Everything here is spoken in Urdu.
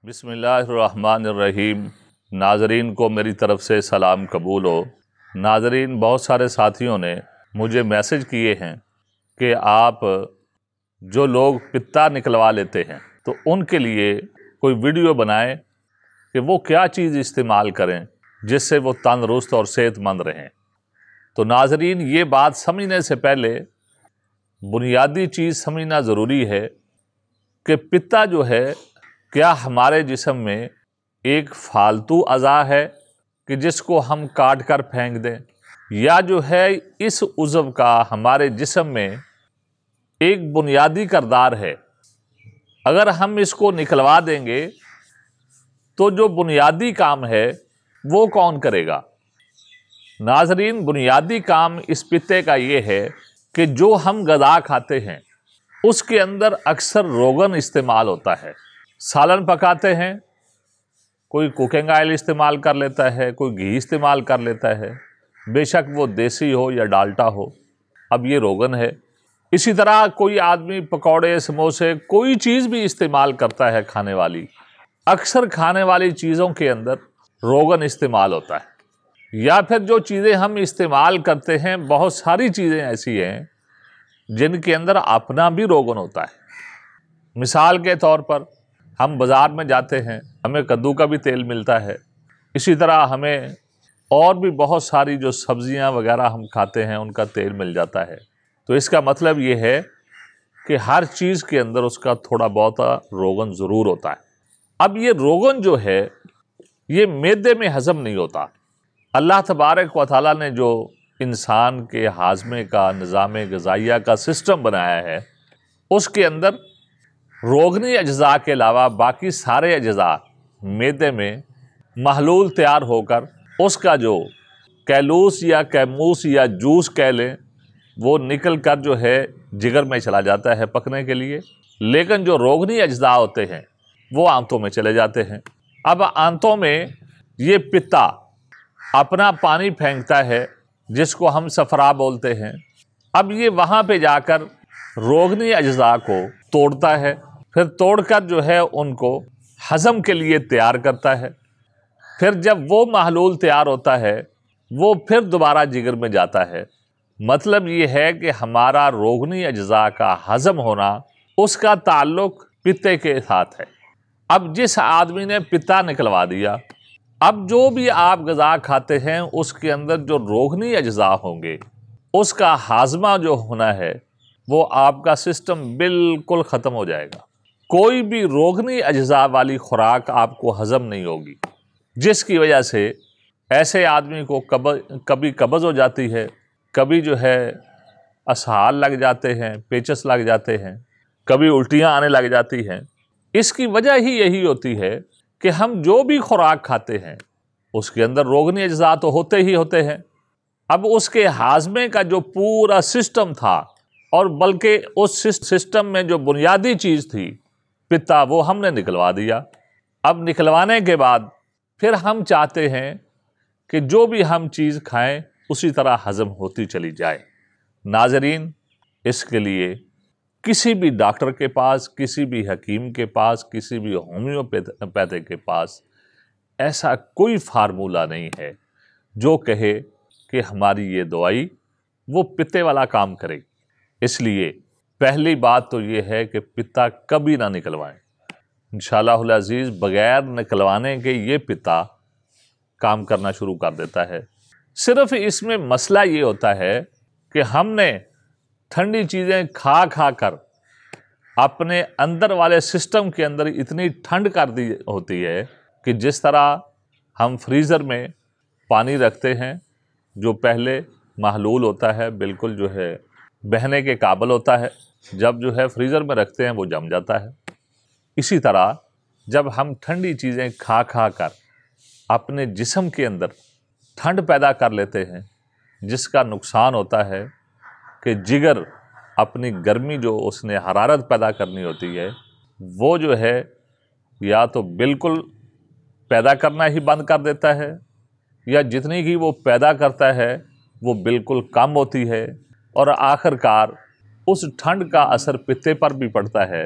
بسم اللہ الرحمن الرحیم۔ ناظرین کو میری طرف سے سلام قبول ہو۔ ناظرین، بہت سارے ساتھیوں نے مجھے میسج کیے ہیں کہ آپ جو لوگ پتا نکلوا لیتے ہیں تو ان کے لیے کوئی ویڈیو بنائیں کہ وہ کیا چیز استعمال کریں جس سے وہ تندرست اور صحت مند رہیں۔ تو ناظرین، یہ بات سمجھنے سے پہلے بنیادی چیز سمجھنا ضروری ہے کہ پتا جو ہے کیا ہمارے جسم میں ایک فالتو اعضاء ہے کہ جس کو ہم کاٹ کر پھینک دیں، یا جو ہے اس عضو کا ہمارے جسم میں ایک بنیادی کردار ہے۔ اگر ہم اس کو نکلوا دیں گے تو جو بنیادی کام ہے وہ کون کرے گا؟ ناظرین، بنیادی کام اس پتے کا یہ ہے کہ جو ہم غذا کھاتے ہیں اس کے اندر اکثر روغن استعمال ہوتا ہے۔ سالن پکاتے ہیں، کوئی کوکنگ آئل استعمال کر لیتا ہے، کوئی گھی استعمال کر لیتا ہے، بے شک وہ دیسی ہو یا ڈالٹا ہو، اب یہ روغن ہے۔ اسی طرح کوئی آدمی پکوڑے، سموسے، کوئی چیز بھی استعمال کرتا ہے کھانے والی، اکثر کھانے والی چیزوں کے اندر روغن استعمال ہوتا ہے۔ یا پھر جو چیزیں ہم استعمال کرتے ہیں، بہت ساری چیزیں ایسی ہیں جن کے اندر اپنا بھی روغن ہوتا ہے۔ مثال کے طور پر ہم بازار میں جاتے ہیں، ہمیں کدو کا بھی تیل ملتا ہے، اسی طرح ہمیں اور بھی بہت ساری جو سبزیاں وغیرہ ہم کھاتے ہیں ان کا تیل مل جاتا ہے۔ تو اس کا مطلب یہ ہے کہ ہر چیز کے اندر اس کا تھوڑا بہت روغن ضرور ہوتا ہے۔ اب یہ روغن جو ہے یہ معدے میں ہضم نہیں ہوتا۔ اللہ تبارک و تعالیٰ نے جو انسان کے ہاضمے کا، نظام غذائیہ کا سسٹم بنایا ہے، اس کے اندر روغنی اجزاء کے علاوہ باقی سارے اجزاء معدے میں محلول تیار ہو کر اس کا جو کیلوس یا کیموس یا جوس کہہ لیں وہ نکل کر جو ہے جگر میں چلا جاتا ہے پکنے کے لیے، لیکن جو روغنی اجزاء ہوتے ہیں وہ آنتوں میں چلے جاتے ہیں۔ اب آنتوں میں یہ پتا اپنا پانی پھینکتا ہے جس کو ہم صفرا بولتے ہیں۔ اب یہ وہاں پہ جا کر روغنی اجزاء کو توڑتا ہے، پھر توڑ کر جو ہے ان کو ہضم کے لیے تیار کرتا ہے۔ پھر جب وہ محلول تیار ہوتا ہے وہ پھر دوبارہ جگر میں جاتا ہے۔ مطلب یہ ہے کہ ہمارا روغنی اجزاء کا ہضم ہونا اس کا تعلق پتے کے ساتھ ہے۔ اب جس آدمی نے پتا نکلوا دیا، اب جو بھی آپ غذا کھاتے ہیں اس کے اندر جو روغنی اجزاء ہوں گے اس کا ہاضمہ جو ہونا ہے وہ آپ کا سسٹم بالکل ختم ہو جائے گا۔ کوئی بھی روغنی اجزاء والی خوراک آپ کو ہضم نہیں ہوگی، جس کی وجہ سے ایسے آدمی کو کبھی قبض ہو جاتی ہے، کبھی جو ہے اسہال لگ جاتے ہیں، پیچس لگ جاتے ہیں، کبھی الٹیاں آنے لگ جاتی ہیں۔ اس کی وجہ ہی یہی ہوتی ہے کہ ہم جو بھی خوراک کھاتے ہیں اس کے اندر روغنی اجزاء تو ہوتے ہی ہوتے ہیں۔ اب اس کے ہاضمے کا جو پورا سسٹم تھا، اور بلکہ اس سسٹم میں جو بنیادی چیز تھی پتا، وہ ہم نے نکلوا دیا۔ اب نکلوانے کے بعد پھر ہم چاہتے ہیں کہ جو بھی ہم چیز کھائیں اسی طرح ہضم ہوتی چلی جائے۔ ناظرین، اس کے لیے کسی بھی ڈاکٹر کے پاس، کسی بھی حکیم کے پاس، کسی بھی ہومیوپیتھی کے پاس ایسا کوئی فارمولہ نہیں ہے جو کہے کہ ہماری یہ دوائی وہ پتے والا کام کرے۔ اس لیے پہلی بات تو یہ ہے کہ پتا کبھی نہ نکلوائیں۔ انشاءاللہ العزیز بغیر نکلوانے کے یہ پتا کام کرنا شروع کر دیتا ہے۔ صرف اس میں مسئلہ یہ ہوتا ہے کہ ہم نے ٹھنڈی چیزیں کھا کھا کر اپنے اندر والے سسٹم کے اندر اتنی ٹھنڈ کر دی ہوتی ہے کہ جس طرح ہم فریزر میں پانی رکھتے ہیں جو پہلے محلول ہوتا ہے، بالکل جو ہے بہنے کے قابل ہوتا ہے، جب جو ہے فریزر میں رکھتے ہیں وہ جم جاتا ہے۔ اسی طرح جب ہم ٹھنڈی چیزیں کھا کھا کر اپنے جسم کے اندر ٹھنڈ پیدا کر لیتے ہیں، جس کا نقصان ہوتا ہے کہ جگر اپنی گرمی جو اس نے حرارت پیدا کرنی ہوتی ہے وہ جو ہے یا تو بالکل پیدا کرنا ہی بند کر دیتا ہے، یا جتنی کی وہ پیدا کرتا ہے وہ بالکل کم ہوتی ہے، اور آخر کار اس ٹھنڈ کا اثر پتے پر بھی پڑتا ہے